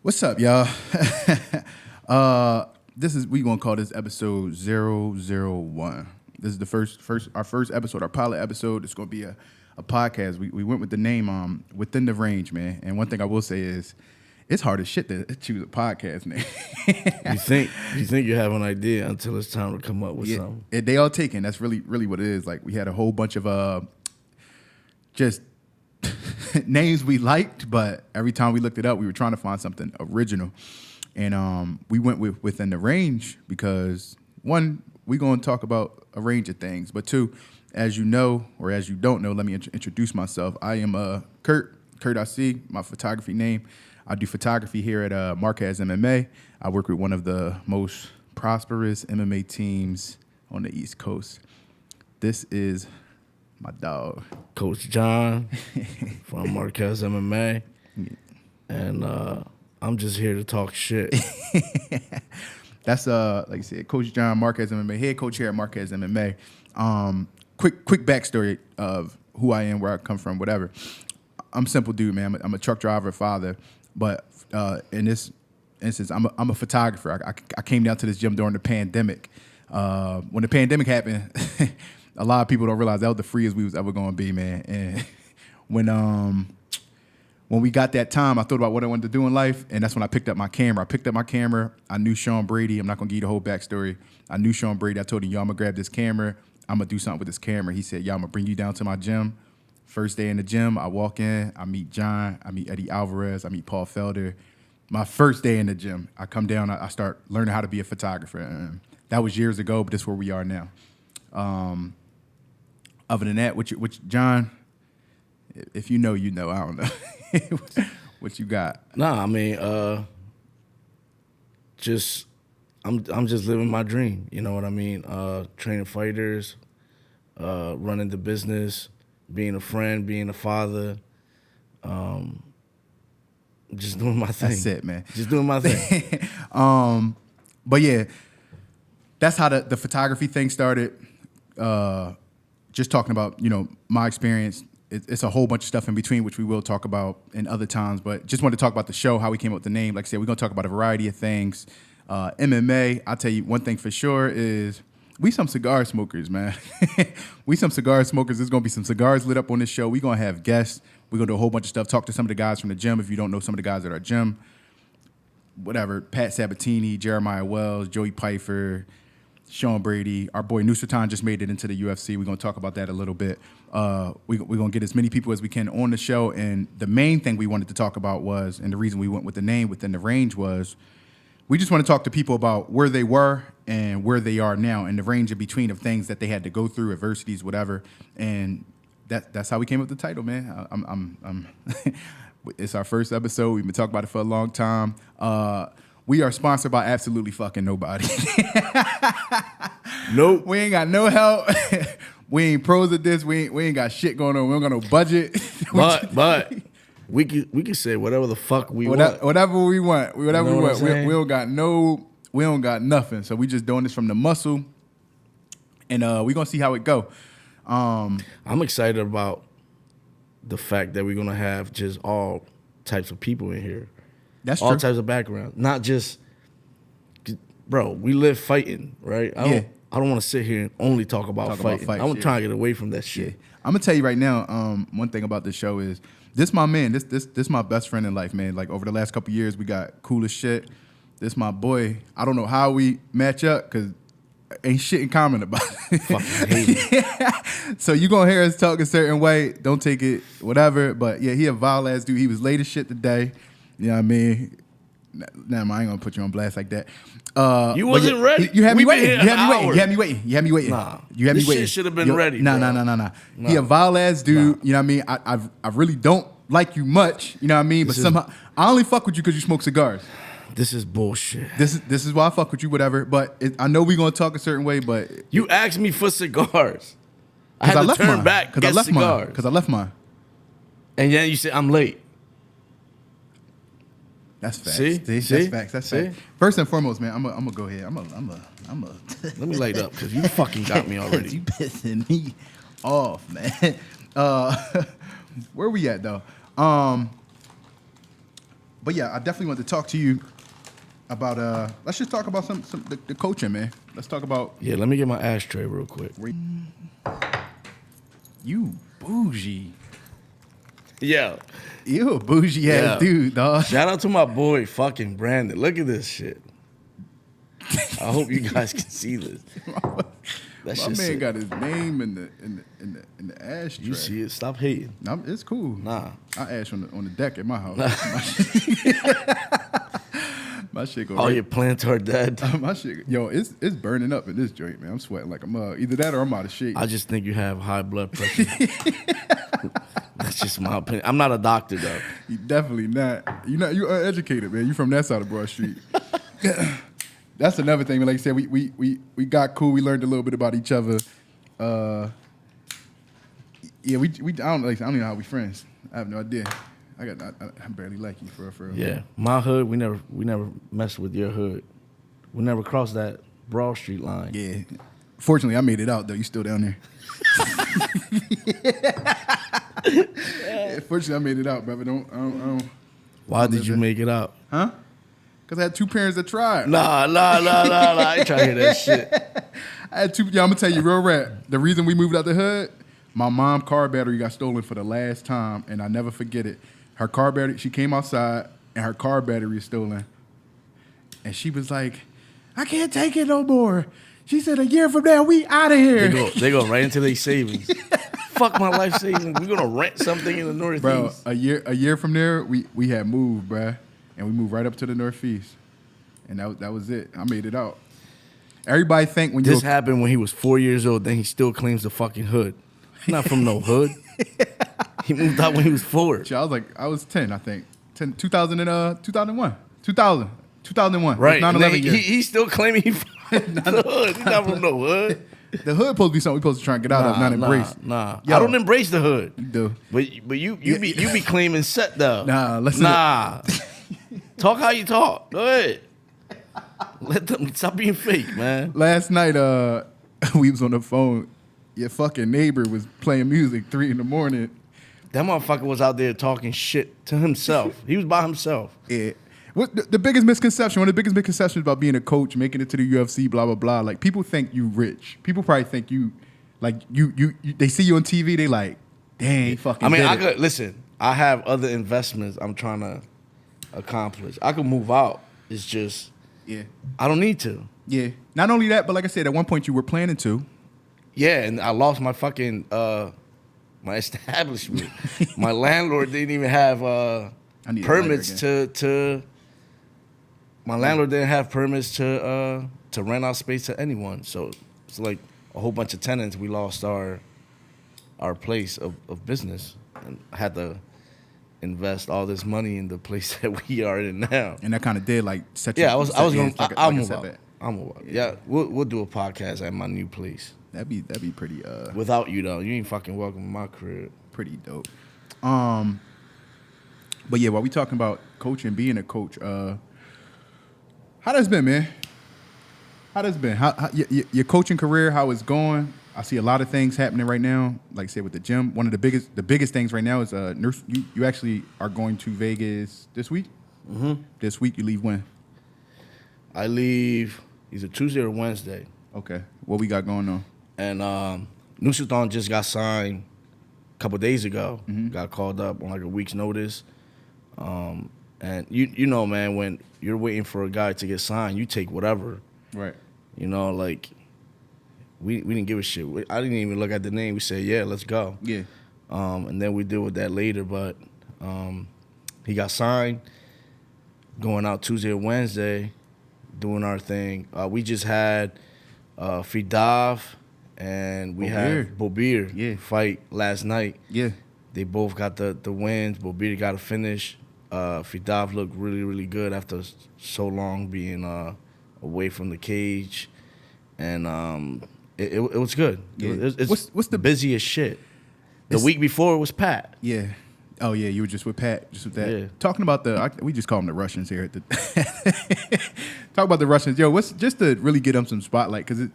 What's up, y'all? We gonna call this episode 001. This is the first episode, our pilot episode. It's gonna be a podcast. We went with the name Within the Range, man. And one thing I will say is it's hard as shit to choose a podcast name. You think you have an idea until it's time to come up with something. They all taken. That's really what it is. Like we had a whole bunch of just names we liked, but every time we looked it up, we were trying to find something original. And we went with Within the Range because, one, we're going to talk about a range of things. But two, as you know, or as you don't know, let me introduce myself. I am Kurt IC, my photography name. I do photography here at Marquez MMA. I work with one of the most prosperous MMA teams on the East Coast. This is my dog, Coach John from Marquez MMA. And I'm just here to talk shit. That's like I said, Coach John, Marquez MMA, head coach here at Marquez MMA. Quick backstory of who I am, where I come from, whatever. I'm a simple dude, man. I'm a truck driver, father, but in this instance, I'm a photographer. I came down to this gym during the pandemic. When the pandemic happened, a lot of people don't realize that was the freest we was ever going to be, man. And when we got that time, I thought about what I wanted to do in life, and that's when I picked up my camera. I knew Sean Brady. I'm not going to give you the whole backstory. I knew Sean Brady. I told him, yo, I'm going to grab this camera. I'm going to do something with this camera. He said, yo, I'm going to bring you down to my gym. First day in the gym, I walk in. I meet John. I meet Eddie Alvarez. I meet Paul Felder. My first day in the gym, I come down. I start learning how to be a photographer. And that was years ago, but this is where we are now. Other than that, which John, if you know, you know. I don't know. What you got? Nah, I mean, I'm just living my dream. You know what I mean? Training fighters, running the business, being a friend, being a father. Just doing my thing. That's it, man. Just doing my thing. But yeah, that's how the photography thing started. Just talking about, my experience. It's a whole bunch of stuff in between, which we will talk about in other times. But just wanted to talk about the show, how we came up with the name. Like I said, we're going to talk about a variety of things. MMA, I'll tell you one thing for sure is we some cigar smokers, man. We some cigar smokers. There's going to be some cigars lit up on this show. We're going to have guests. We're going to do a whole bunch of stuff. Talk to some of the guys from the gym. If you don't know some of the guys at our gym, whatever, Pat Sabatini, Jeremiah Wells, Joey Pfeiffer, Sean Brady, our boy Nusratan just made it into the UFC. We're going to talk about that a little bit. We're going to get as many people as we can on the show. And the main thing we wanted to talk about was, and the reason we went with the name Within the Range was, we just want to talk to people about where they were and where they are now and the range in between of things that they had to go through, adversities, whatever. And that's how we came up with the title, man. I'm It's our first episode. We've been talking about it for a long time. We are sponsored by absolutely fucking nobody. Nope. We ain't got no help. We ain't pros at this. We ain't got shit going on. We don't got no budget. But we can say whatever the fuck we want. Whatever we want. Whatever You know we what want. I'm saying? We don't got nothing. So we just doing this from the muscle. And we gonna see how it go. I'm excited about the fact that we're gonna have just all types of people in here. That's all true. types of backgrounds, not just, bro. We live fighting, right? I don't want to sit here and only talk about fighting. I'm trying to get away from that shit. Yeah. I'm gonna tell you right now. One thing about this show is this my man. This my best friend in life, man. Like over the last couple years, we got cool as shit. This my boy. I don't know how we match up because ain't shit in common about it. Fucking hate it. So you gonna hear us talk a certain way. Don't take it whatever. But yeah, he a vile ass dude. He was late as shit today. You know what I mean? Nah, I ain't gonna put you on blast like that. You wasn't ready. You had me We been waiting. here an hour. You had me waiting. Nah, you had me this waiting. shit should have been ready, bro. Nah. He a vile ass dude. Nah. You know what I mean? I really don't like you much. You know what I mean? But somehow I only fuck with you because you smoke cigars. This is bullshit. This is why I fuck with you, whatever. But I know we gonna talk a certain way. But You asked me for cigars. I had to turn back because get cigars. Because I left mine. And then you said I'm late. That's facts. See? That's facts. That's facts. First and foremost, man, I'm gonna go ahead. I'm a. Let me light up because you fucking got me already. You pissing me off, man. Where we at though? But yeah, I definitely want to talk to you about let's just talk about the coaching, man. Let's talk about Yeah, let me get my ashtray real quick. you bougie. Yeah. You a bougie ass Yeah. dude, dog. Shout out to my boy fucking Brandon. Look at this shit. I hope you guys can see this. That My shit man sick. got his name in the ashtray. You see it? Stop hating. It's cool. Nah. I ash on the deck at my house. My shit go. All right- your plants are dead. My shit, yo, it's burning up in this joint, man. I'm sweating like a mug. Either that or I'm out of shape. I just think you have high blood pressure. That's just my opinion. I'm not a doctor though. You definitely not. You uneducated, man. You from that side of Broad Street. That's another thing. Like I said, we got cool. We learned a little bit about each other. Yeah, I don't even know how we friends. I have no idea. I barely like you for real. Yeah, my hood. We never messed with your hood. We never crossed that Broad Street line. Yeah. Fortunately, I made it out though. You still down there? Yeah, fortunately, I made it out, brother. I don't. Why did you make it out? Huh? Because I had two parents that tried. Nah. I ain't trying to hear that shit. I had two. Yeah, I'm gonna tell you real rap. The reason we moved out the hood, my mom's car battery got stolen for the last time, and I never forget it. Her car battery. She came outside, and her car battery is stolen, and she was like, "I can't take it no more." She said, "A year from now, we out of here." They go right into their savings. Fuck my life savings. We gonna rent something in the Northeast. Bro, a year from there, we had moved, bruh, and we moved right up to the Northeast, and that was it. I made it out. Everybody think when This happened when he was 4 years old. Then he still claims the fucking hood. He's not from no hood. He moved out when he was 4. I was 10, I think. 2001. 2001. Right. 9/11 And year. he's still claiming he's from the hood. He's not from no hood. The hood supposed to be something we supposed to try and get out of, not embrace. Nah. Yo. I don't embrace the hood. You do. But you be claiming set though. Nah, listen. Nah. Talk how you talk. Go ahead. Let them stop being fake, man. Last night, we was on the phone. Your fucking neighbor was playing music 3 a.m. That motherfucker was out there talking shit to himself. He was by himself. Yeah. What the biggest misconception? One of the biggest misconceptions about being a coach, making it to the UFC, blah blah blah. Like people think you rich. People probably think you, like you. They see you on TV. They like, dang, he fucking. I mean, did I it. could listen. I have other investments I'm trying to accomplish. I could move out. It's just Yeah. I don't need to. Yeah. Not only that, but like I said, at one point you were planning to. Yeah, and I lost my fucking my establishment. My landlord didn't even have need a permits lighter to. My landlord didn't have permits to rent out space to anyone. So it's like a whole bunch of tenants. We lost our place of business and had to invest all this money in the place that we are in now. And that kind of did like set you. Yeah, I was going. I'll move out. setback. I'll move out. Yeah, we'll do a podcast at my new place. That'd be pretty Without you though, you ain't fucking welcome in my crib. pretty dope. But yeah, while we talking about coaching, being a coach, how that's been, man? How that's been? How your coaching career? How it's going? I see a lot of things happening right now. Like I said, with the gym, one of the biggest things right now is nurse. You actually are going to Vegas this week. Mm-hmm. This week you leave when? I leave either Tuesday or Wednesday. Okay, what we got going on? And Nusultan just got signed a couple days ago. Got called up on like a week's notice. And you know, man, when you're waiting for a guy to get signed, you take whatever. Right. You know, like we didn't give a shit. I didn't even look at the name. We said, yeah, let's go. Yeah. And then we deal with that later. But he got signed, going out Tuesday or Wednesday, doing our thing. We just had Fidav and we had Bobir fight last night. Yeah. They both got the wins. Bobir got a finish. Fidav looked really, really good after so long being away from the cage. And it was good. Yeah. It's What's the busy as shit. The week before it was Pat. Yeah. Oh yeah, you were just with Pat, just with that. Yeah. Talking about we just call them the Russians here. Talk about the Russians. Yo, what's just to really get them some spotlight, because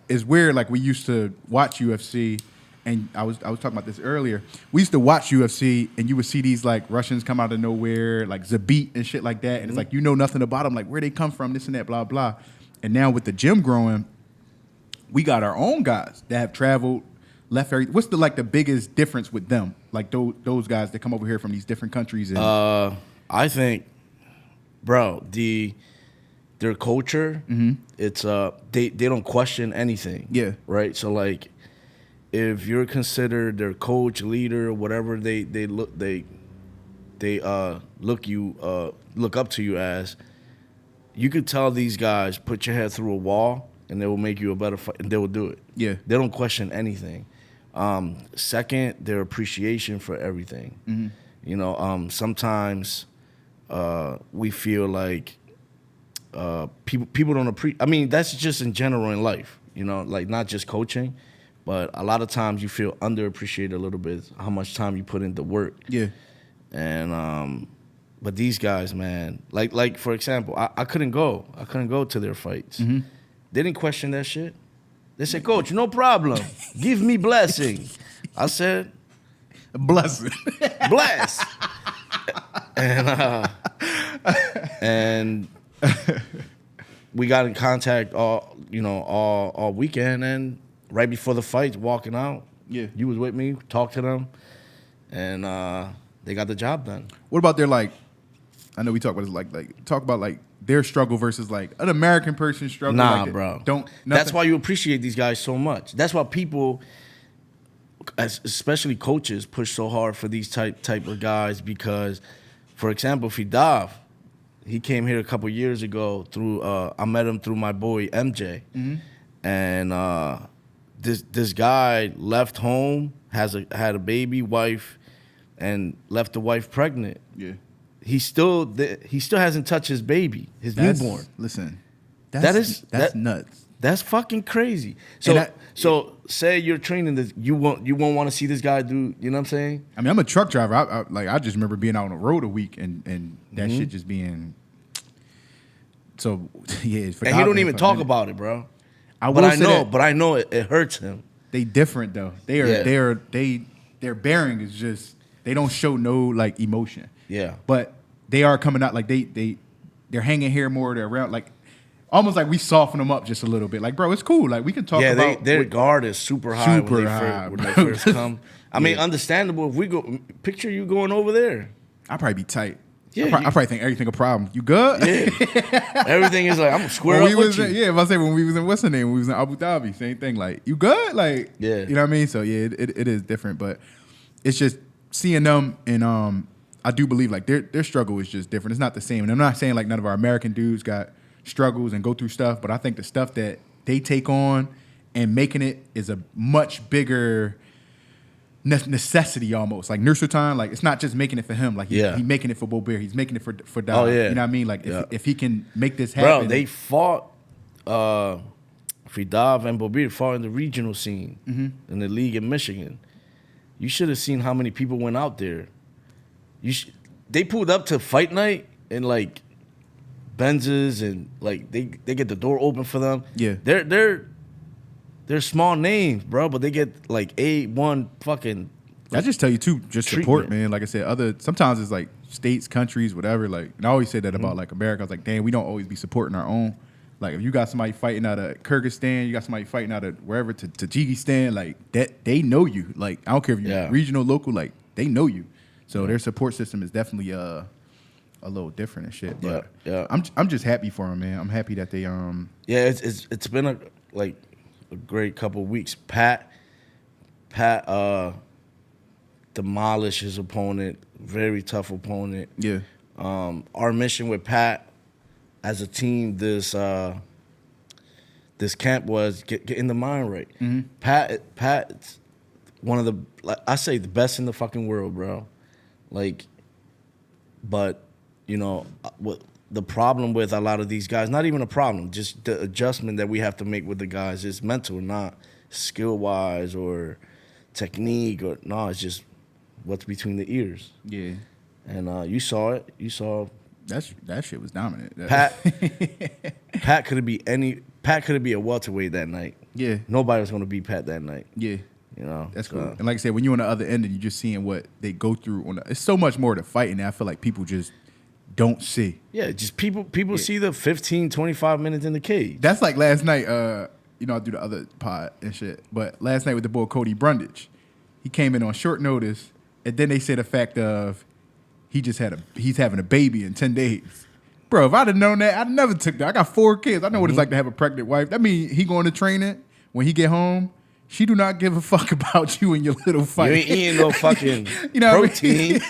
it's weird. Like we used to watch UFC, and I was talking about this earlier. We used to watch UFC, and you would see these like Russians come out of nowhere, like Zabit and shit like that, and it's like you know nothing about them, like where they come from, this and that, blah blah. And now with the gym growing, we got our own guys that have traveled, left everything. What's the biggest difference with them? Like those guys that come over here from these different countries. And I think, bro, their culture, it's they don't question anything. Yeah. Right. So like, if you're considered their coach, leader, whatever they look up to you as, you could tell these guys put your head through a wall and they will make you a better fight, and they will do it. Yeah. They don't question anything. Second, their appreciation for everything. You know, sometimes we feel like people don't appreciate. I mean, that's just in general in life. You know, like not just coaching, but a lot of times you feel underappreciated a little bit. How much time you put into work. yeah, And but these guys, man, like for example, I couldn't go to their fights. They didn't question that shit. They said, "Coach, no problem. Give me blessing." I said, blessing. "Bless." And we got in contact all weekend, and right before the fight, walking out, you was with me, talked to them, and they got the job done. What about their like? I know we talk about this, talk about like their struggle versus like an American person's struggle. Nah, like bro. Don't. That's why you appreciate these guys so much. That's why people, especially coaches, push so hard for these type of guys because, for example, Fidav, he came here a couple years ago through. I met him through my boy MJ, and this guy left home, had a baby, wife, and left the wife pregnant. Yeah. He still hasn't touched his baby, his newborn. Listen, that's nuts. That's fucking crazy. So say you're training this, you won't want to see this guy do. You know what I'm saying? I mean, I'm a truck driver. I just remember being out on the road a week and that shit just being. So yeah, and he don't even talk about it, bro. I know it hurts him. They different though. Their bearing is just they don't show no like emotion. Yeah, but they are coming out like they're hanging here more. They're around like almost like we soften them up just a little bit. Like, bro, it's cool. Like we can talk about. Yeah, their guard is super high when they first come. I mean, understandable. If we go, picture you going over there. I'd probably be tight. Yeah, I probably think everything a problem. You good? Yeah. Everything is like, I'm gonna square up with you. If I say when we was in, what's the name? When we was in Abu Dhabi, same thing. Like, you good? Like, yeah. You know what I mean? So yeah, it is different, but it's just seeing them and I do believe like their struggle is just different. It's not the same. And I'm not saying like none of our American dudes got struggles and go through stuff, but I think the stuff that they take on and making it is a much bigger necessity almost. Like Nursultan, like it's not just making it for him. Like he's making it for Bobir. He's making it for Dom. Oh, yeah. You know what I mean? Like if he can make this happen. Bro, they fought Fidav and Bobir fought in the regional scene in the league in Michigan. You should have seen how many people went out there. They pulled up to fight night and like Benzes and like they get the door open for them. Yeah. They're small names, bro, but they get like Ep.1 fucking. I just tell you too, just treatment. support, man. Like I said, sometimes it's like states, countries, whatever. Like, and I always say that about like America. I was like, damn, we don't always be supporting our own. Like, if you got somebody fighting out of Kyrgyzstan, you got somebody fighting out of wherever to Tajikistan, like that, they know you. Like, I don't care if you're regional, local, like they know you. So their support system is definitely a little different and shit. But I'm just happy for them, man. I'm happy that they it's been a great couple of weeks. Pat demolished his opponent, very tough opponent. Yeah. Our mission with Pat as a team this camp was getting the mind right. Pat's one of the I say the best in the fucking world, bro. Like, but you know what the problem with a lot of these guys, not even a problem, just the adjustment that we have to make with the guys is mental, not skill wise or technique or no, it's just what's between the ears. Yeah. And you saw it. You saw that shit was dominant. Pat could be a welterweight that night. Yeah. Nobody was gonna beat Pat that night. Yeah. You know, That's cool. And like I said, when you're on the other end and you're just seeing what they go through, it's so much more to fighting that I feel like people just don't see. Yeah, just people see the 15, 25 minutes in the cage. That's like last night. You know, I do the other pod and shit. But last night with the boy Cody Brundage, he came in on short notice, and then they said the fact of he's having a baby in 10 days. Bro, if I'd have known that, I'd never took that. I got 4 kids. I know what it's like to have a pregnant wife. That means he going to training. When he get home, she do not give a fuck about you and your little fight. You ain't eating no fucking I protein. mean?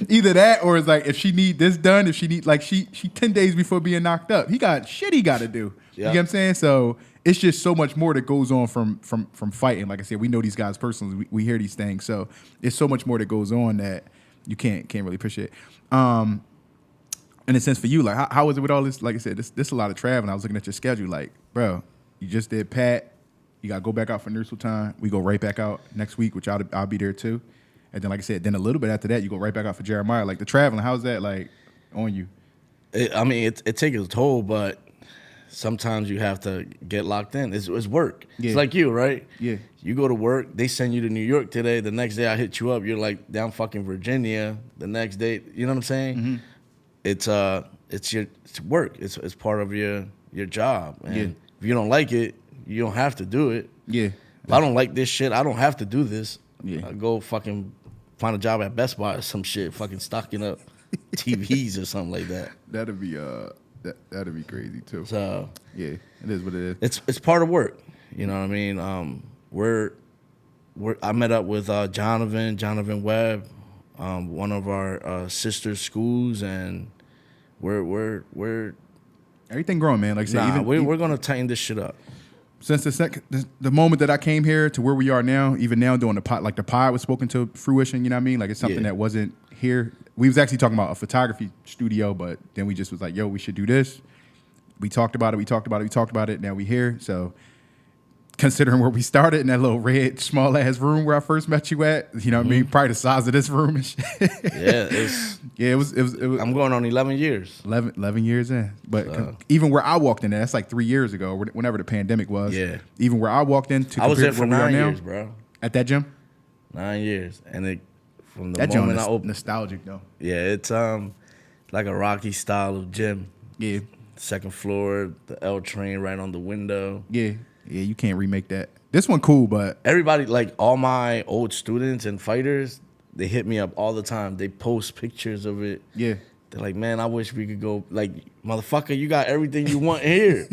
Either that or it's like if she need this done, if she need like she 10 days before being knocked up. He got shit he got to do. Yep. You know what I'm saying? So it's just so much more that goes on from fighting. Like I said, we know these guys personally. We hear these things. So it's so much more that goes on that you can't really appreciate. In a sense for you, like how was it with all this? Like I said, this a lot of traveling. I was looking at your schedule, like, bro, you just did Pat. You gotta go back out for Nursery time. We go right back out next week, which I'll be there too. And then, like I said, then a little bit after that, you go right back out for Jeremiah. Like the traveling, how's that like on you? It takes a toll, but sometimes you have to get locked in. It's work. Yeah. It's like you, right? Yeah. You go to work, they send you to New York today. The next day I hit you up, you're like down fucking Virginia. The next day, you know what I'm saying? Mm-hmm. It's work. It's part of your job. And if you don't like it, you don't have to do it. Yeah. If I don't like this shit, I don't have to do this. Yeah. I go fucking find a job at Best Buy or some shit, fucking stocking up TVs or something like that. That'd be crazy too. So yeah, it is what it is. It's part of work. You know what I mean? I met up with Jonathan Webb, one of our sister schools, and we're everything growing, man. Like I said, we're gonna tighten this shit up. Since the moment that I came here to where we are now, even now doing the pod was spoken to fruition. You know what I mean? Like it's something that wasn't here. We was actually talking about a photography studio, but then we just was like, yo, we should do this. We talked about it. Now we here. So considering where we started in that little red small ass room where I first met you at, you know what I mean? Probably the size of this room and shit. It was. I'm going on 11 years. 11 years in. But even where I walked in, that's like 3 years ago, whenever the pandemic was. Yeah. Even where I walked in to I was there for 9 years, bro. At that gym? 9 years. And from the that moment gym I opened. Nostalgic though. Yeah, it's like a Rocky style of gym. Yeah. Second floor, the L train right on the window. Yeah. Yeah, you can't remake that. This one cool, but everybody, like all my old students and fighters, they hit me up all the time. They post pictures of it. Yeah. They're like, man, I wish we could go. Like, motherfucker, you got everything you want here.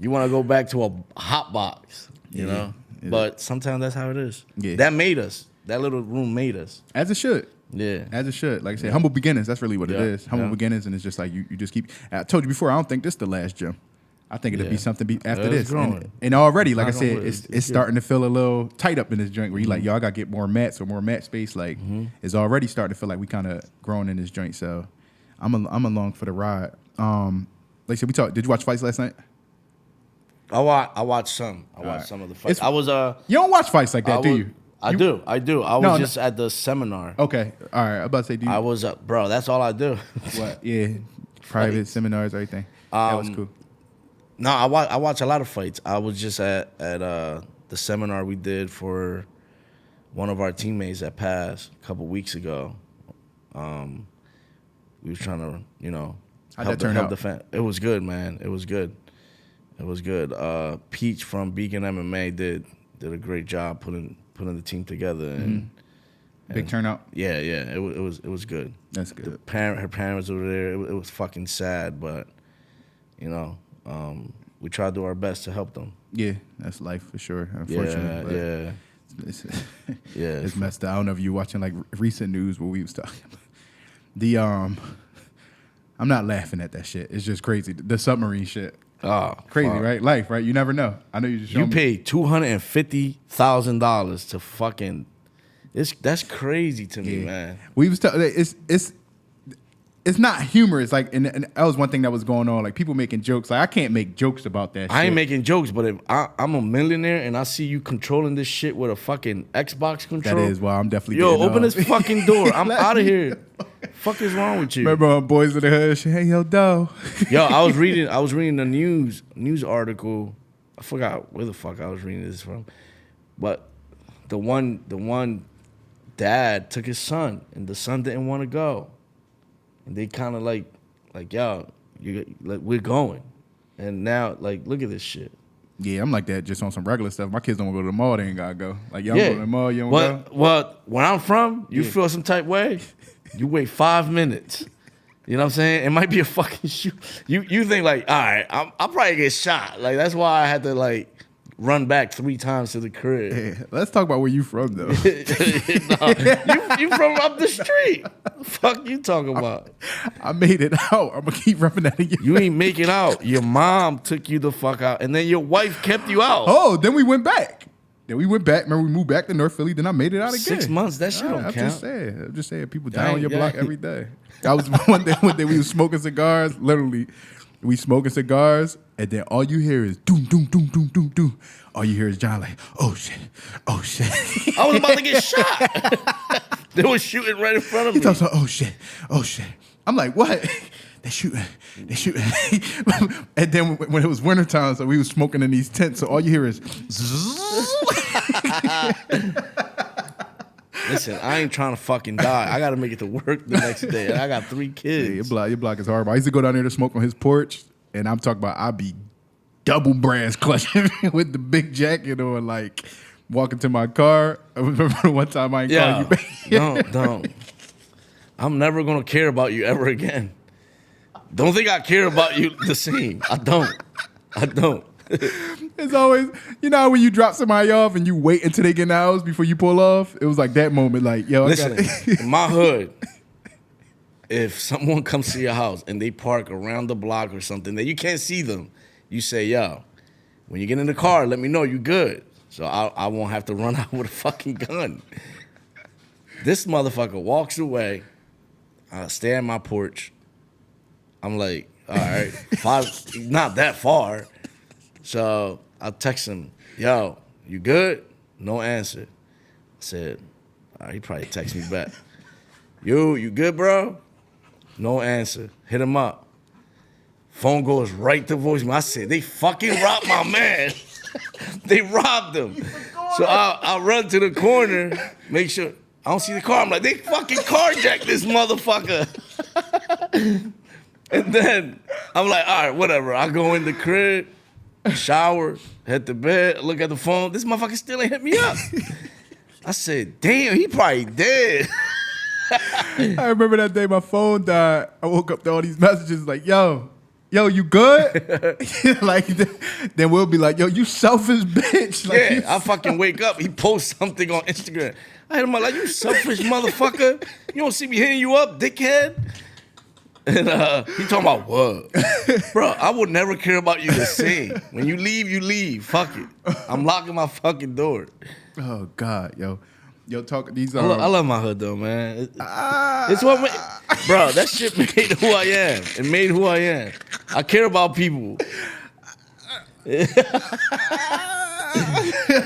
You want to go back to a hot box, you know? Yeah. But sometimes that's how it is. Yeah. That made us. That little room made us. As it should. Yeah. As it should. Like I said, humble beginnings. That's really what it is. Humble beginnings, and it's just like you just keep. I told you before, I don't think this is the last gym. I think it'll be something after this. And already, like I said, it's starting to feel a little tight up in this joint where you're like, yo, I got to get more mats or more mat space. Like, it's already starting to feel like we kind of growing in this joint. So I'm along for the ride. Like I said, did you watch fights last night? I watched some. I watched some of the fights. You don't watch fights like that, do you? I do. I was just at the seminar. Okay. All right. I'm about to say, I was bro, that's all I do. What? Yeah. Private seminars, everything. That was cool. No, I watch a lot of fights. I was just at the seminar we did for one of our teammates that passed a couple weeks ago. We was trying to, help the fan. It was good, man. It was good. Peach from Beacon MMA did a great job putting the team together and big turnout. Yeah. It was good. That's good. Her parents were there. It was fucking sad, but we try to do our best to help them. Yeah, that's life for sure. Unfortunately, it's messed up. I don't know if you're watching like recent news where we was talking about I'm not laughing at that shit. It's just crazy. The submarine shit. Oh, crazy, fuck. Right? Life, right? You never know. I know you just. You paid $250,000 to fucking. That's crazy to me, man. We was it's not humorous. Like, and that was one thing that was going on. Like, people making jokes. Like, I can't make jokes about that shit. I ain't making jokes, but if I'm a millionaire and I see you controlling this shit with a fucking Xbox controller. That is why I'm definitely open this fucking door. I'm out of here. Fuck is wrong with you? Remember on Boys in the Hood? Hey, yo, dough. Yo, I was reading a news article. I forgot where the fuck I was reading this from. But the one dad took his son, and the son didn't want to go, and they kind of like yo, we're going, and now like look at this shit. Yeah, I'm like that just on some regular stuff. My kids don't want to go to the mall, they ain't gotta go. Like, y'all go to the mall, you don't go? Well, where I'm from, you feel some type way, you wait 5 minutes. You know what I'm saying? It might be a fucking shoot. You think like, all right, I'll probably get shot. Like that's why I had to like run back 3 times to the crib. Yeah, let's talk about where you from though. No, you from up the street. Fuck you talking about? I made it out. I'm gonna keep repping that again. You ain't make it out. Your mom took you the fuck out, and then your wife kept you out. Oh, then we went back. Remember, we moved back to North Philly. Then I made it out again. 6 months. That shit don't I'm count. I'm just saying. People die on your block every day. I was one day we was smoking cigars. Literally, we smoking cigars, and then all you hear is doom, doom, doom, doom, doom, doom. All you hear is John like, oh shit, oh shit. I was about to get shot. They were shooting right in front of me. He talks about, oh shit, oh shit. I'm like, what? They shooting. And then when it was wintertime, so we was smoking in these tents, so all you hear is Listen, I ain't trying to fucking die. I got to make it to work the next day. I got 3 kids. Yeah, your block is horrible. I used to go down there to smoke on his porch, and I'm talking about I be double brass clutching with the big jacket on, like walking to my car. I remember one time I ain't called you back. Don't. I'm never gonna care about you ever again. Don't think I care about you the same. I don't. It's always, you know how when you drop somebody off and you wait until they get in the house before you pull off? It was like that moment, like, yo, listen, in my hood, if someone comes to your house and they park around the block or something that you can't see them, you say, yo, when you get in the car, let me know you good. So I won't have to run out with a fucking gun. This motherfucker walks away. I stay at my porch. I'm like, all right, not that far. So I text him, yo, you good? No answer. I said, all right, he probably text me back. Yo, you good, bro? No answer. Hit him up. Phone goes right to voicemail. I said, they fucking robbed my man. They robbed him. So I'll run to the corner, make sure I don't see the car. I'm like, they fucking carjacked this motherfucker. And then I'm like, all right, whatever. I go in the crib, shower, head to bed, look at the phone. This motherfucker still ain't hit me up. I said, damn, he probably dead. I remember that day my phone died. I woke up to all these messages like, yo, you good? Like, then we'll be like, yo, you selfish bitch. Like, yeah, I fucking wake up. He posts something on Instagram. I hit him up like, you selfish motherfucker. You don't see me hitting you up, dickhead? And he talking about what? Bro, I would never care about you the same. When you leave. Fuck it. I'm locking my fucking door. Oh, God, yo, talk these. I love my hood though, man. It's what, bro. That shit made who I am. It made who I am. I care about people. I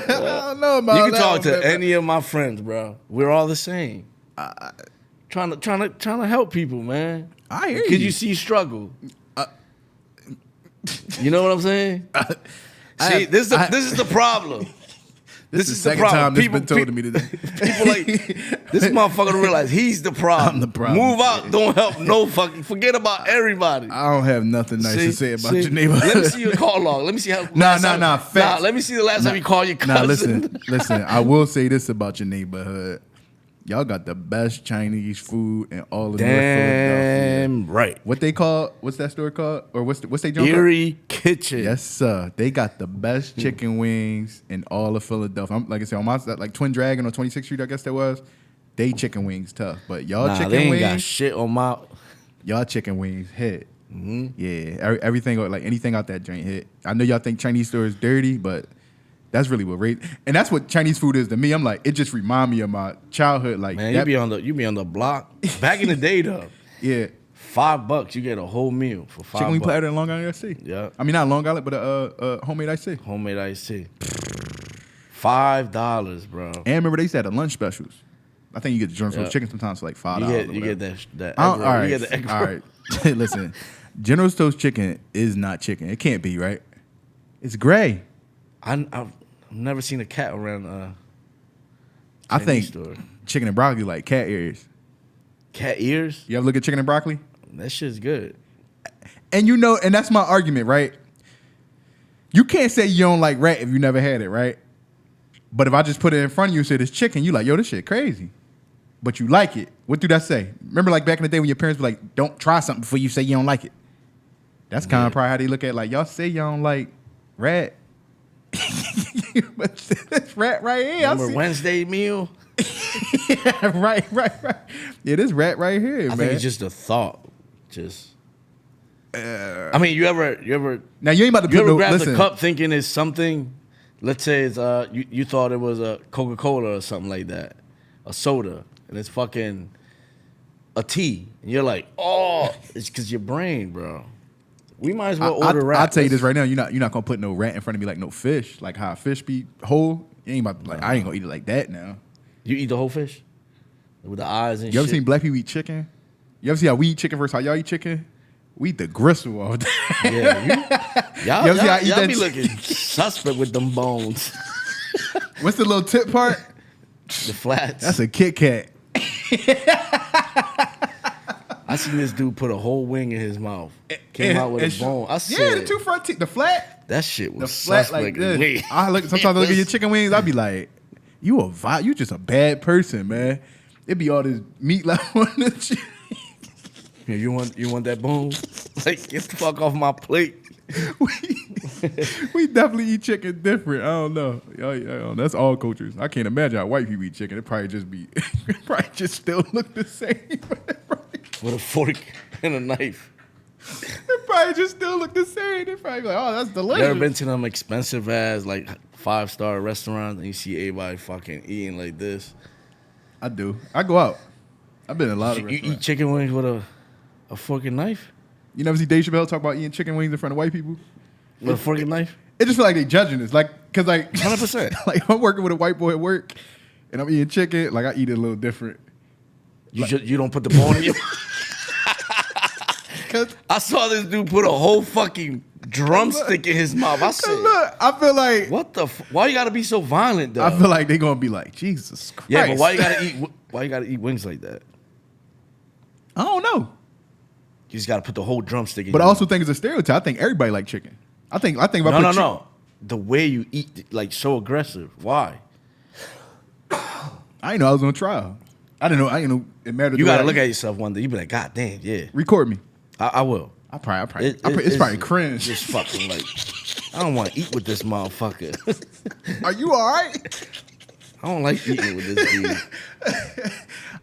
don't know about you can that talk one, to man. any of my friends, bro. We're all the same. Trying to help people, man. I hear you. Because you see struggle. You know what I'm saying? See, this is the problem. This is the second time this has been told to me today. People like, this motherfucker don't realize he's the problem. I'm the problem. Move out, don't help no fucking, forget about everybody. I don't have nothing nice to say about your neighborhood. Let me see your call log. Let me see how. Facts. Let me see the last time you called your cousin. Listen. I will say this about your neighborhood. Y'all got the best Chinese food in all of North Philadelphia. Damn right. What they call? What's that store called? Or what's they jump Erie Kitchen. Yes, sir. They got the best chicken wings in all of Philadelphia. Like I said, on my like Twin Dragon on 26th Street, I guess that was. They chicken wings tough, but y'all chicken they ain't wings got shit on my. Y'all chicken wings hit. Mm-hmm. Yeah, everything like anything out that joint hit. I know y'all think Chinese store is dirty, but that's really what and that's what Chinese food is to me. I'm like, it just remind me of my childhood. Like, man, you be on the block. Back in the day though. Yeah. $5, you get a whole meal for $5. Chicken wing platter in Long Island iced tea. Yeah. I mean, not Long Island, but homemade iced tea. Homemade iced tea. $5, bro. And remember, they used to have the lunch specials. I think you get the General Tso's chicken sometimes for like $5. You get that. All right. You get the egg roll. All right. Listen, General Tso's chicken is not chicken. It can't be, right? It's gray. I've never seen a cat around I Chinese think store. chicken and broccoli like cat ears. Cat ears? You ever look at chicken and broccoli? That shit's good. And you know, and that's my argument, right? You can't say you don't like rat if you never had it, right? But if I just put it in front of you and said it's chicken, you like, yo, this shit crazy. But you like it. What do that say? Remember like back in the day when your parents were like, don't try something before you say you don't like it. That's kind of probably how they look at it. Like, y'all say y'all don't like rat. But this rat right here. Remember Wednesday meal? Yeah, right. Yeah, this rat right here, man. I think it's just a thought. I mean, you ever Now you ain't about to you put ever no. grab Listen, the cup thinking it's something? Let's say it's you thought it was a Coca-Cola or something like that, a soda, and it's fucking a tea, and you're like, oh, it's because your brain, bro. We might as well order rat. I'll tell you this right now. You're not gonna put no rat in front of me like no fish, like how a fish be whole. You ain't about like I ain't gonna eat it like that now. You eat the whole fish with the eyes and You shit. ever seen black people eat chicken? You ever see how we eat chicken versus how y'all eat chicken? We eat the gristle all day. Yeah, You ever see how I eat y'all that be chicken? looking suspect with them bones, What's the little tip part? the flats. That's a Kit Kat. I seen this dude put a whole wing in his mouth. Came out with a bone. I said, yeah, the two front teeth, the flat, that shit was the flat suspect. like this. Wait. I look sometimes I look at your chicken wings. I be like, you just a bad person, man. It be all this meat left on the chicken. Yeah, you want that bone? Like, get the fuck off my plate. We definitely eat chicken different. I don't know. That's all cultures. I can't imagine how white people eat chicken. It probably just be, it probably just still look the same. With a fork and a knife. It probably just still look the same. They probably be like, oh, that's delicious. You ever been to them expensive ass, like 5-star restaurants and you see everybody fucking eating like this? I do. I go out. I've been in a lot of You restaurants. eat chicken wings with a fork and knife? You never see Dave Chappelle talk about eating chicken wings in front of white people? With a fork and knife? It just feel like they judging us. Like, cause like 100%. like I'm working with a white boy at work and I'm eating chicken, like I eat it a little different. You don't put the bone in your... I saw this dude put a whole fucking drumstick in his mouth. I said, Look, I feel like what the why you gotta be so violent though? I feel like they gonna be like, Jesus Christ. Yeah, but why you gotta eat wings like that? I don't know. You just gotta put the whole drumstick in But I your also mouth. think it's a stereotype. I think everybody like chicken. I think if I put No. The way you eat, like so aggressive. Why? I didn't know I was on trial. I didn't know it mattered. You the way gotta I look eat. at yourself one day. You be like, God damn, yeah. Record me. I will. It's probably cringe. Just fucking like, I don't want to eat with this motherfucker. Are you all right? I don't like eating with this dude.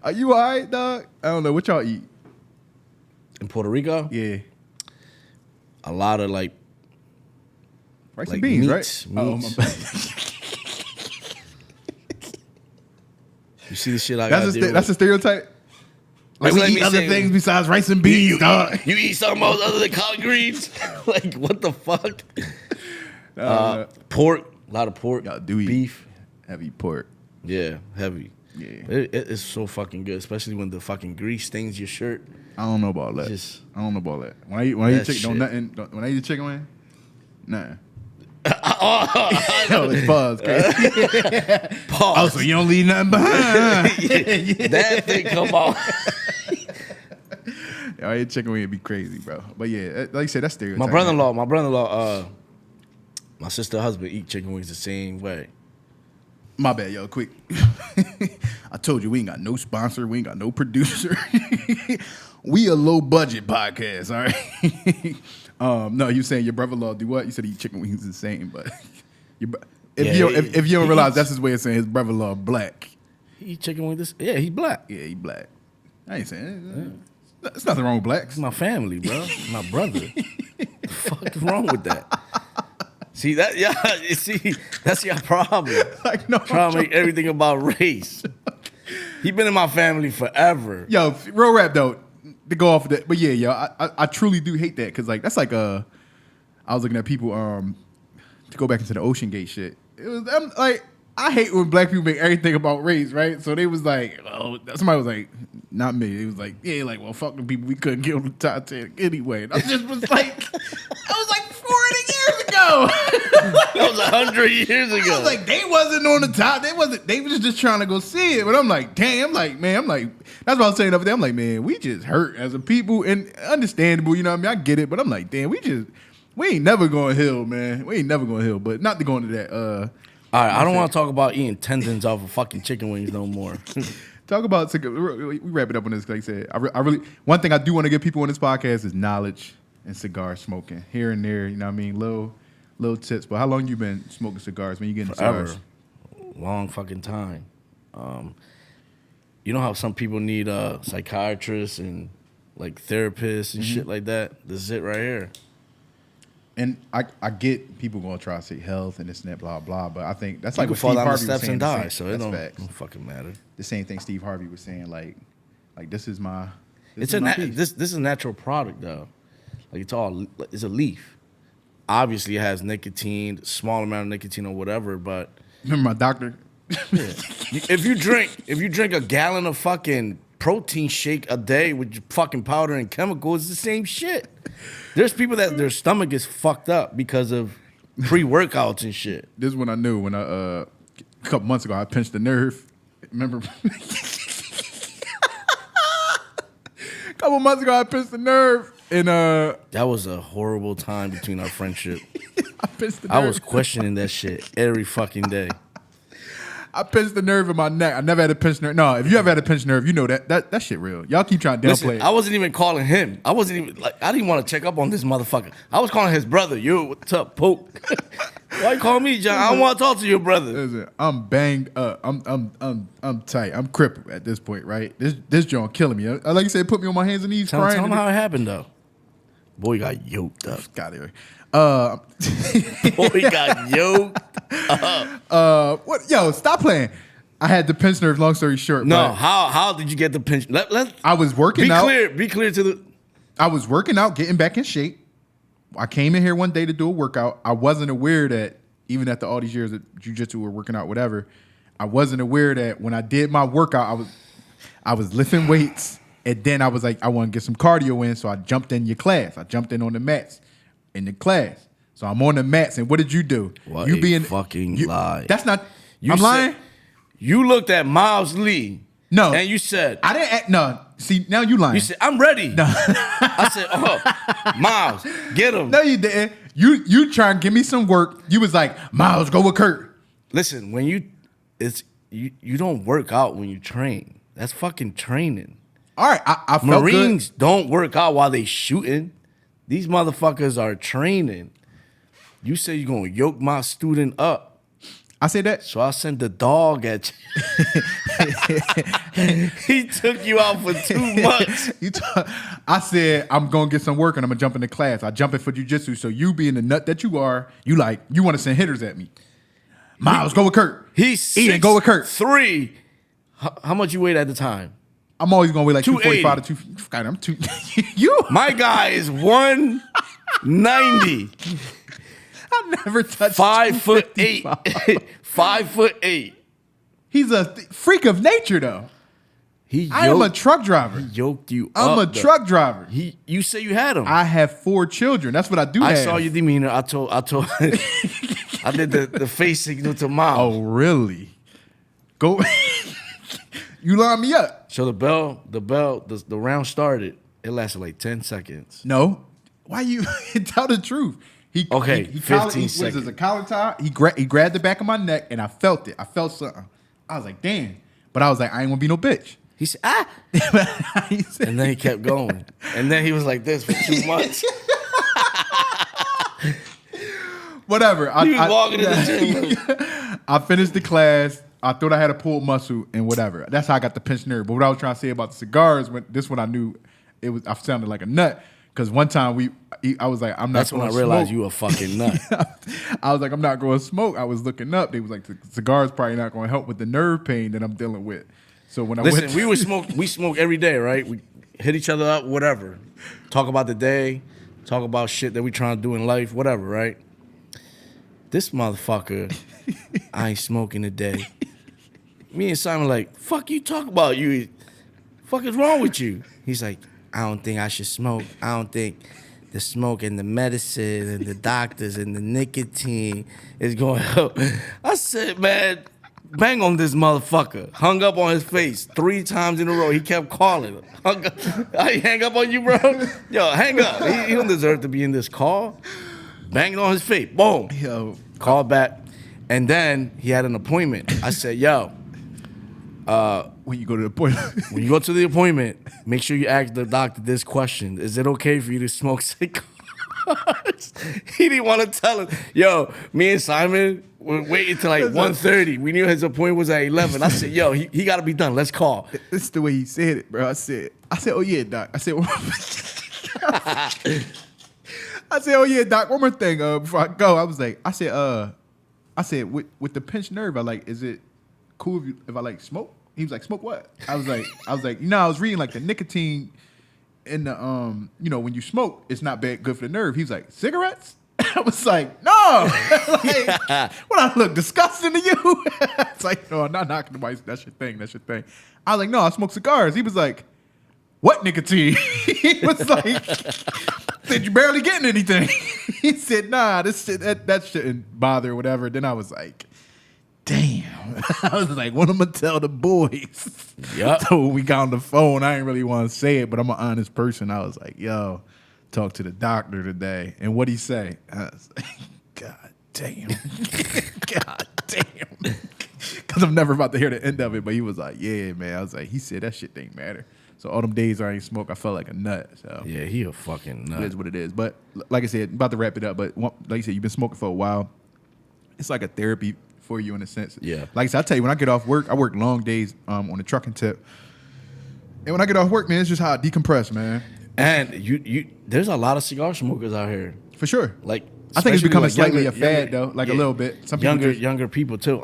Are you all right, dog? I don't know. What y'all eat? In Puerto Rico, Yeah. a lot of like Rice Like and beans, meats, right? Oh, my meats. bad. you see the shit I got. That's a stereotype? Like That's we like eat me other saying- things besides rice and beans, dog. You eat something else other than collard greens? Like what the fuck? Pork, a lot of pork. Y'all do eat beef. heavy pork. Yeah, heavy. Yeah. It's so fucking good, especially when the fucking grease stains your shirt. I don't know about that. Just- I don't know about that. When I eat That chicken, shit. when I eat a chicken wing, nah. Oh, it's pause, crazy. Pause. Oh, so you don't leave nothing behind. That thing come on. I eat chicken wing, it'd be crazy, bro. But yeah, like you said, that's stereotype. My brother-in-law, my sister husband eat chicken wings the same way. My bad, yo, quick. I told you we ain't got no sponsor, we ain't got no producer. We a low budget podcast, all right. No, you saying your brother-in-law do what? You said he eat chicken wings the same, but if you don't realize that's his way of saying his brother-in-law black. He eat chicken wings. Yeah, he's black. Yeah, he black. I ain't saying there's nothing wrong with blacks. It's my family, bro. My brother. The fuck is wrong with that? See that? Yeah, you see, that's your problem. Like, no, Trying to make everything about race. He been in my family forever. Yo, real rap though, to go off of that. But yeah, yo, I truly do hate that because like that's like I was looking at people to go back into the Ocean Gate shit. It was like I hate when black people make everything about race, right? So they was like, oh, somebody was like, not me. It was like, yeah, like well, fuck the people we couldn't get on the Titanic anyway. And I just was like, I was like 40 years ago. That was 100 years ago. I was like, they wasn't on the top. They wasn't. They was just trying to go see it. But I'm like, damn. I'm like, man. I'm like, that's what I was saying over there. I'm like, man, we just hurt as a people, and understandable. You know what I mean? I get it, but I'm like, damn, we ain't never going to heal, man. We ain't never going to heal. But not to go into that. All right, I don't want to talk about eating tendons off of fucking chicken wings no more. Talk about we wrap it up on this. Like I said, I really one thing I do want to give people on this podcast is knowledge and cigar smoking here and there. You know what I mean? Little tips. But how long you been smoking cigars? When you getting Forever. cigars? Long fucking time. You know how some people need psychiatrists and like therapists and shit like that? This is it right here. And I get people gonna try to say health and this and that, blah blah. But I think that's You like can what fall Steve down the Harvey was steps saying. and die, so it That's don't facts. fucking matter. The same thing Steve Harvey was saying. Like this is my. This is my piece. this is a natural product though. Like it's a leaf. Obviously, it has nicotine, small amount of nicotine or whatever. But Remember my doctor? if you drink a gallon of fucking protein shake a day with fucking powder and chemicals, it's the same shit. There's people that their stomach is fucked up because of pre-workouts and shit. This is when I knew when a couple months ago I pinched the nerve. Remember? A couple months ago I pinched the nerve and That was a horrible time between our friendship. I pinched the nerve. I was questioning that shit every fucking day. I pinched the nerve in my neck. I never had a pinched nerve. No, if you ever had a pinched nerve, you know that shit real. Y'all keep trying to downplay Listen, it. I wasn't even calling him. I wasn't even like I didn't want to check up on this motherfucker. I was calling his brother. Yo, what's up, Poke? Why you call me, John? I don't want to talk to your brother. Listen, I'm banged up. I'm tight. I'm crippled at this point, right? This joint killing me. Like you said, put me on my hands and knees Tell crying. him how it happened though. Boy got yoked up. Got it. Boy got yoked up. What? Yo, stop playing. I had the pinch nerve. Long story short. No, but how did you get the pinch? I was working be out. Be clear to the. I was working out, getting back in shape. I came in here one day to do a workout. I wasn't aware that even after all these years of jiu-jitsu or working out, whatever, I wasn't aware that when I did my workout, I was lifting weights, and then I was like, I want to get some cardio in, so I jumped in your class. I jumped in on the mats in the class. So I'm on the mats, and what did you do? What you a fucking lie. That's not. You I'm said- lying. You looked at Miles Lee. No. And you said, I didn't. No. See, now you lying. you said, I'm ready. No. I said, oh, Miles, get him. No, you didn't. You try and give me some work. You was like, Miles, go with Kurt. Listen, when you don't work out when you train. That's fucking training. All right, I felt Marines good. don't work out while they shooting. These motherfuckers are training. You say you're gonna yoke my student up. I said that. So I sent the dog at you. He took you out for 2 months. I said, I'm going to get some work and I'm going to jump into class. I jump in for jiu-jitsu. So you being the nut that you are, you want to send hitters at me. Miles, go with Kurt. He's Ian, go with Kurt. 6'3". How much you weighed at the time? I'm always going to weigh like 245 to 280. 2. God, I'm too. You. My guy is 190. I never touched 5'8". 255. 5'8". He's a freak of nature, though. I am a truck driver. He yoked you I'm up. a truck driver. You say you had him. I have 4 children. That's what I do I have. saw your demeanor. I told I did the face signal to Miles. Oh, really? Go. You line me up. So the round started. It lasted like 10 seconds. No. Why you tell the truth? He 15 seconds. seconds. What is this, a collar tie? He grabbed the back of my neck and I felt it. I felt something. I was like, damn. But I was like, I ain't gonna be no bitch. He said, ah. And then he kept going. And then he was like this for 2 months. Whatever. He was walking in the gym. I finished the class. I thought I had a pulled muscle and whatever. That's how I got the pinched nerve. But what I was trying to say about the cigars, this one I knew I sounded like a nut. Because one time I was like, I'm not That's going when to I realized smoke. you a fucking nut. I was like, I'm not going to smoke. I was looking up. They was like, the cigar's probably not going to help with the nerve pain that I'm dealing with. So when I Listen, went we smoke every day, right? We hit each other up, whatever. Talk about the day, talk about shit that we trying to do in life, whatever, right? This motherfucker, I ain't smoking today. Me and Simon like, fuck you talk about you. Fuck is wrong with you? He's like, I don't think I should smoke. I don't think the smoke and the medicine and the doctors and the nicotine is going to help. I said, man, bang on this motherfucker. Hung up on his face 3 times in a row. He kept calling. Hung up. I hang up on you, bro. Yo, hang up. He don't deserve to be in this call. Banged on his face. Boom. Yo, Call back. And then he had an appointment. I said, yo, when you go to the appointment. when you go to the appointment, make sure you ask the doctor this question. Is it okay for you to smoke cigars? He didn't want to tell him. Yo, me and Simon were waiting till like 1:30. We knew his appointment was at 11. I said, yo, he got to be done. Let's call. This is the way he said it, bro. I said, oh yeah, doc. I said, oh yeah, doc. One more thing before I go. I said, with the pinched nerve, is it cool if I smoke? He was like, smoke what? I was like, I was reading the nicotine in the when you smoke, it's not bad good for the nerve. He was like, cigarettes? I was like, no. What, I look disgusting to you? It's like, no, I'm not knocking nobody's. That's your thing. That's your thing. I was like, no, I smoke cigars. He was like, what nicotine? He was like, said you barely getting anything. He said, nah, this shit, that shouldn't bother or whatever. Then I was like, damn. I was like, what am I gonna tell the boys? Yep. So when we got on the phone, I didn't really want to say it, but I'm an honest person. I was like, yo, talk to the doctor today. And what'd he say? I was like, God damn. God damn. Because I'm never about to hear the end of it, but he was like, yeah, man. I was like, he said that shit didn't matter. So all them days I ain't smoke, I felt like a nut. So Yeah, he a fucking nut. it is what it is. But like I said, about to wrap it up, but like you said, you've been smoking for a while. It's like a therapy for you in a sense. Yeah. Like I said, I tell you, when I get off work, I work long days on the trucking tip. And when I get off work, man, it's just how I decompress, man. And you there's a lot of cigar smokers out here. For sure. Like I think it's especially, becoming like, slightly younger- a fad, younger- though, a yeah, little bit. Some people younger people too.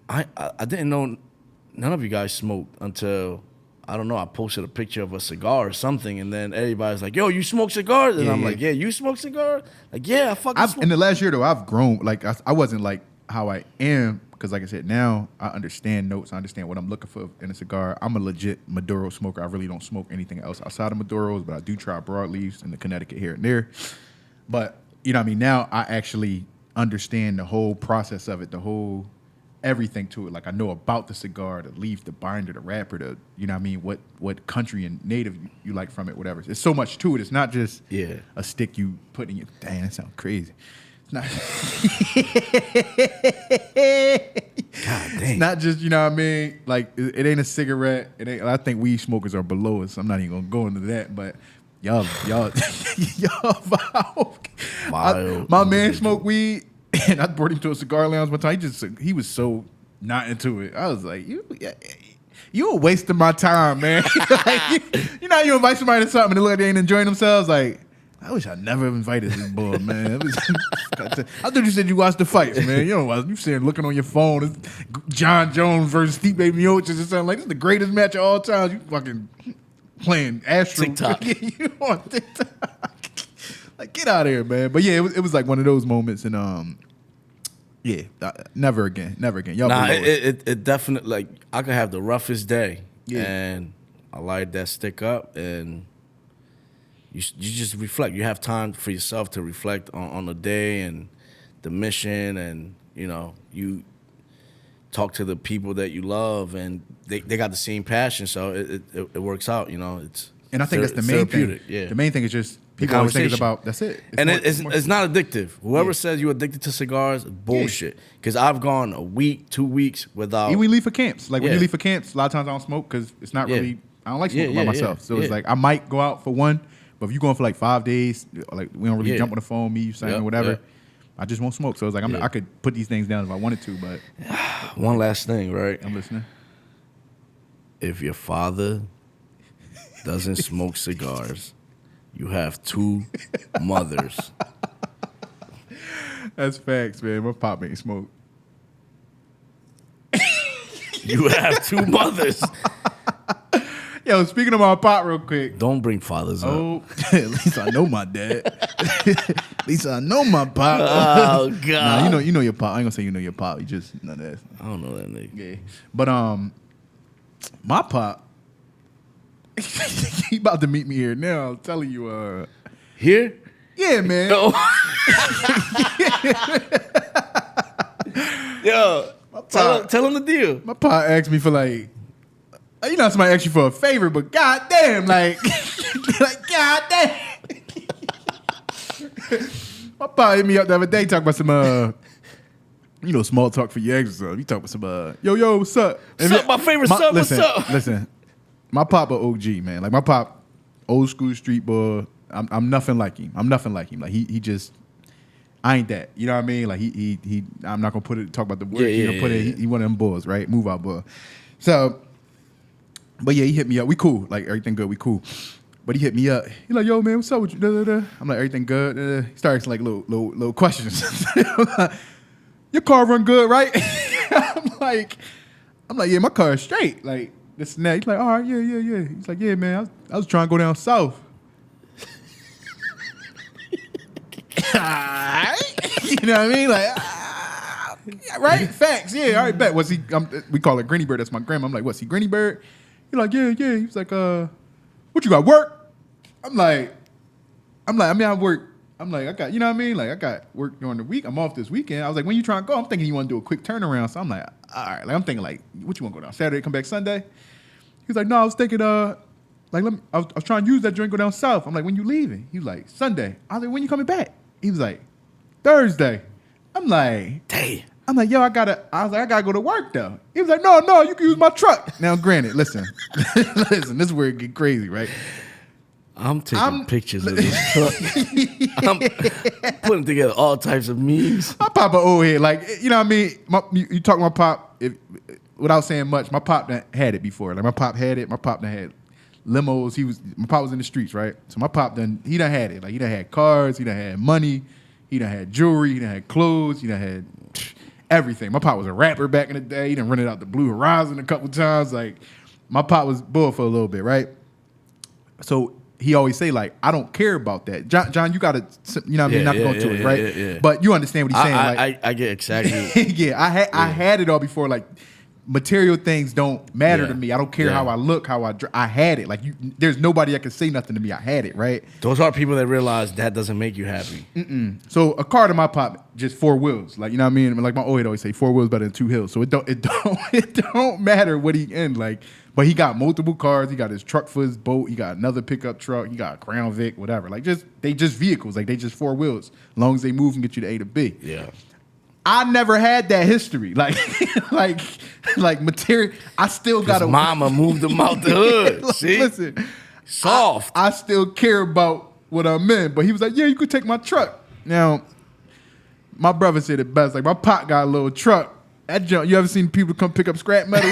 I didn't know none of you guys smoked until I don't know. I posted a picture of a cigar or something, and then everybody's like, "Yo, you smoke cigars?" And Yeah, I'm yeah. like, "Yeah, you smoke cigars?" Like, "Yeah, I fucking smoke." in the last year, though, I've grown. Like, I wasn't like how I am, because like I said, now I understand notes. I understand what I'm looking for in a cigar. I'm a legit Maduro smoker. I really don't smoke anything else outside of Maduros, but I do try broadleaves in the Connecticut here and there. But, you know what I mean? Now I actually understand the whole process of it, the whole everything to it. Like, I know about the cigar, the leaf, the binder, the wrapper, the, you know what I mean, what country and native you like from it, whatever. There's so much to it. It's not just a stick you put in your, dang, that sounds crazy. It's not, God it's damn. not just, you know what I mean, like, it ain't a cigarette. It ain't, I think weed smokers are below us. I'm not even gonna go into that, but y'all Wild. my man smoked weed, and I brought him to a cigar lounge one time. He was so not into it. I was like, you a waste of my time, man. Like, you know how you invite somebody to something and they look like they ain't enjoying themselves? Like, I wish I never invited this boy, man. I thought you said you watched the fights, man. You don't watch. You sitting looking on your phone. It's John Jones versus Steve Miocic or something like this is the greatest match of all time. You fucking playing Astro. TikTok. You on TikTok. Like, get out of here, man. But yeah, it was like one of those moments, and yeah, never again. Y'all Nah, below it. it definitely, like, I could have the roughest day, Yeah. and I light that stick up, and you just reflect. You have time for yourself to reflect on the day and the mission, and, you know, you talk to the people that you love, and they got the same passion, so it works out, you know. And I think that's the main thing. therapeutic, yeah. The main thing is just people always think it's conversation. about, that's it. And more- it's not addictive. Whoever Yeah. says you're addicted to cigars, bullshit. Because I've gone a week, 2 weeks without. Even when we leave for camps. Like, when Yeah. you leave for camps, a lot of times I don't smoke because it's not Yeah. really, I don't like smoking Yeah, by yeah, myself. yeah, So it's yeah. like, I might go out for one, but if you're going for like 5 days, like, we don't really Yeah. jump on the phone, me, you saying, Yep, or whatever. yep. I just won't smoke. So it's like, Yeah. I could put these things down if I wanted to, but One last thing, right? I'm listening. If your father doesn't smoke cigars, you have 2 mothers. That's facts, man. My pop ain't smoke. You have 2 mothers. Yo, speaking of my pop real quick. Don't bring fathers up. Oh, at least I know my dad. At least I know my pop. Oh, God. Nah, you know your pop. I ain't gonna say you know your pop. You just know that. I don't know that nigga. Yeah. But my pop, he about to meet me here now. I'm telling you. Here? Yeah, man. Yo. Yo. Tell him the deal. My pa asked me for like, you know, somebody asked you for a favor, but goddamn, like, like goddamn. My pa hit me up the other day talking about some, you know, small talk for your ex or something. You talking about some, yo, what's up? What's up, my favorite son? Listen, what's up? Listen, my pop a OG, man. Like my pop, old school street boy. I'm nothing like him. Like he just, I ain't that. You know what I mean? Like he I'm not gonna talk about the word. He one of them boys, right? Move out boy. So, but yeah, he hit me up. We cool. Like everything good. We cool. But he hit me up. He like, yo, man, what's up with you? Da, da, da. I'm like, everything good. He starts like little questions. Your car run good, right? I'm like, yeah, my car is straight. Like this and that. He's like, all right, yeah. He's like, yeah, man, I was trying to go down south. You know what I mean? Like, right? Facts. Yeah, all right, bet. Was he? We call it Granny Bird. That's my grandma. I'm like, what's he, Granny Bird? He's like, yeah. He's like, what you got, work? I'm like, I mean, I work. I'm like, I got, you know what I mean? Like, I got work during the week. I'm off this weekend. I was like, when you trying to go? I'm thinking you want to do a quick turnaround. So I'm like, all right. Like, I'm thinking like, what you want to go down Saturday, come back Sunday? He's like, no, I was thinking, I was trying to use that joint, go down south. I'm like, when you leaving? He was like, Sunday. I was like, when you coming back? He was like, Thursday. I'm like, damn. I'm like, yo, I gotta go to work though. He was like, no, you can use my truck. Now, granted, listen, this is where it get crazy, right? I'm taking pictures of this truck. I'm putting together all types of memes. My papa old head, like, you know what I mean? You talk to my pop, without saying much, my pop done had it before. Like, my pop had it. My pop done had limos. My pop was in the streets, right? So my pop he done had it. Like, he done had cars. He done had money. He done had jewelry. He done had clothes. He done had everything. My pop was a rapper back in the day. He done rented out the Blue Horizon a couple times. Like, my pop was bull for a little bit, right? So he always say, like, I don't care about that. John, you got to, you know what I mean, not go to it, right? Yeah. But you understand what he's saying. I get exactly. Yeah, I had it all before. Like, material things don't matter to me. I don't care how I look, how I had it. Like, there's nobody that can say nothing to me. I had it, right? Those are people that realize that doesn't make you happy. So a car to my pop, just 4 wheels. Like, you know what I mean? Like my old head always say, 4 wheels better than 2 hills. So it don't matter what he in. Like, but he got multiple cars. He got his truck for his boat. He got another pickup truck. He got a Crown Vic, whatever. Like, they just vehicles. Like, they just 4 wheels. As long as they move and get you to A to B. Yeah. I never had that history. Like, like material. I still got to. Mama moved them out the hood. See, listen, soft. I still care about what I'm in. But he was like, yeah, you could take my truck. Now, my brother said it best. Like, my pop got a little truck. That junk. You ever seen people come pick up scrap metal?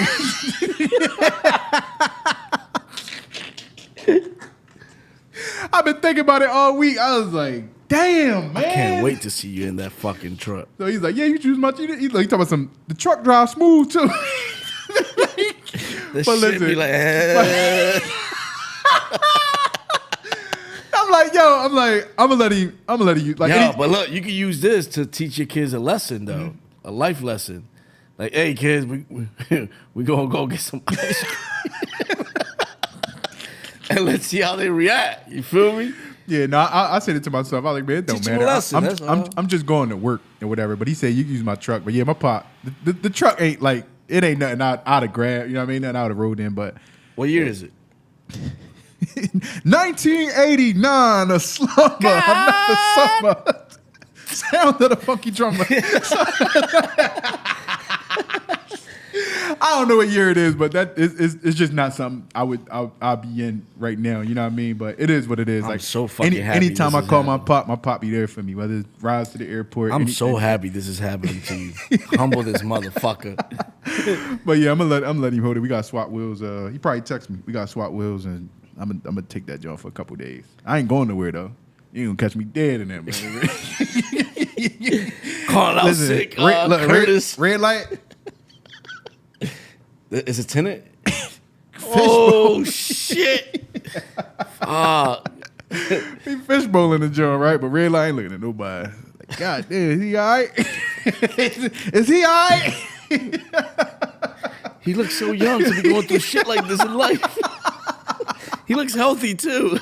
I've been thinking about it all week. I was like, damn, man. I can't wait to see you in that fucking truck. So he's like, yeah, you choose my. He's like, he talking about the truck drive smooth too. This shit listen, be like, I'm like, yo, I'm gonna let you. Like, but look, you can use this to teach your kids a lesson though, a life lesson. Like, hey kids, we gonna go get some ice cream. And let's see how they react. You feel me? Yeah, no, I said it to myself. I was like, man, it don't matter. I'm just going to work or whatever. But he said, you can use my truck. But yeah, my pop, the truck ain't like, it ain't nothing out of grab. You know what I mean? Nothing out of road in. But what year is it? 1989, a slumber, another summer. Sound of the funky drummer. I don't know what year it is, but it's just not something I'll be in right now. You know what I mean? But it is what it is. I'm like so fucking happy. Anytime I call my pop be there for me. Whether it's rides to the airport. I'm so happy this is happening to you. Humble this motherfucker. But yeah, I'm gonna let him hold it. We got swap wheels. He probably text me. We got swap wheels, and I'm gonna take that joint for a couple days. I ain't going nowhere though. You ain't gonna catch me dead in there, man. Calling out sick. Curtis. Red light. Is it tinted? Oh shit! He fishbowling the joint, right? But red light ain't looking at nobody. Like, God damn, is he all right? Is he all right? He looks so young to be going through shit like this in life. He looks healthy too.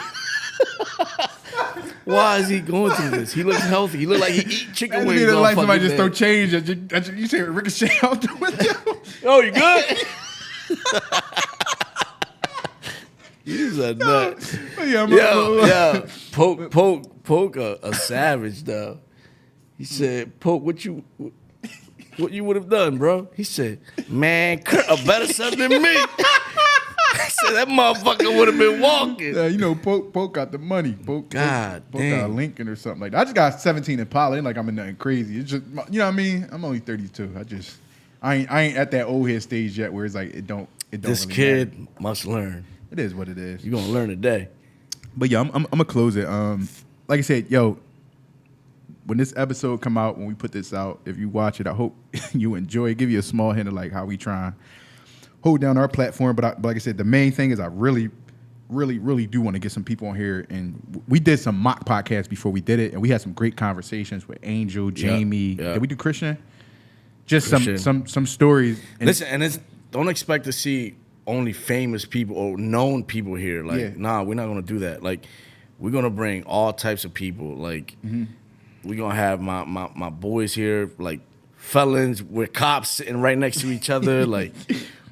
Why is he going through this? He looks healthy. He look like he eat chicken Imagine wings. being All like somebody fucking just throw change at you say ricochet out the window. Oh, you good? He's a nut. Yeah. Poke a savage though. He said, Poke, what you would have done, bro? He said, man, Kurt a better son than me. He said that motherfucker would have been walking. Yeah, you know, Poke got the money. Poke got a damn. Lincoln or something like that. I just got 17 Impala. Ain't like I'm in nothing crazy. It's just, you know what I mean? I'm only 32. I ain't at that old head stage yet where it's like it don't. This really kid matter. must learn. It is what it is. You're gonna learn today. But yeah, I'm gonna close it. Like I said, yo, when this episode come out, when we put this out, if you watch it, I hope you enjoy it. Give you a small hint of like how we try and hold down our platform. But like I said, the main thing is I really do want to get some people on here. And we did some mock podcasts before we did it, and we had some great conversations with Angel, Jamie. Yeah. Did we do Christian? Just Christian. some stories. And listen, and don't expect to see only famous people or known people here. Like, nah, we're not gonna do that. Like, we're gonna bring all types of people. Like, we're gonna have my boys here, like felons with cops sitting right next to each other. like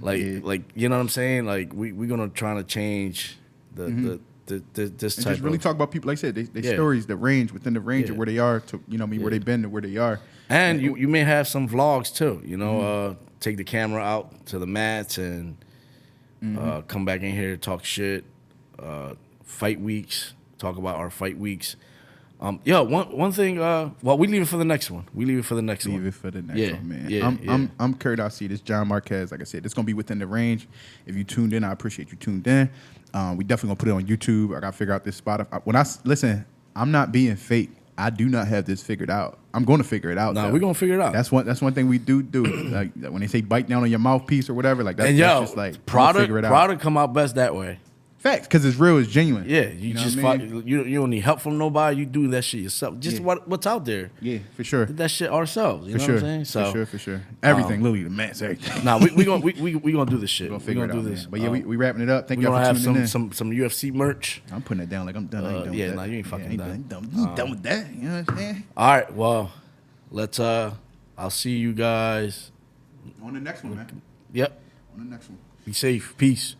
you know what I'm saying? Like, we're gonna try to change this and type. just really talk about people. Like I said, they stories that range within the range of where they are to where they've been to where they are. And you may have some vlogs too. You know, take the camera out to the mats and come back in here, talk shit. Fight weeks, talk about our fight weeks. One thing. Well, we leave it for the next one. Leave it for the next one, man. Yeah, I'm Kurt. I see this John Marquez. Like I said, it's gonna be within the range. If you tuned in, I appreciate you tuned in. We definitely gonna put it on YouTube. I gotta figure out this Spotify. Listen, I'm not being fake. I do not have this figured out. I'm going to figure it out. No, we're gonna figure it out. That's one thing we do. Like when they say bite down on your mouthpiece or whatever, like that's, and that's just like product come out best that way. Facts, because it's real, it's genuine. Yeah, you just you don't need help from nobody. You do that shit yourself. Just what's out there. Yeah, for sure. Did that shit ourselves. You know what I'm saying? So for sure. Everything, literally the mats, everything. Nah, we gonna do this shit. We're gonna do this. this. But yeah, we wrapping it up. Thank you y'all for have tuning in. some UFC merch. I'm putting it down like I'm done. I ain't done with that. You ain't fucking done. You ain't done with that. You know what I'm saying? All right, well, let's I'll see you guys on the next one, man. Yep. On the next one. Be safe. Peace.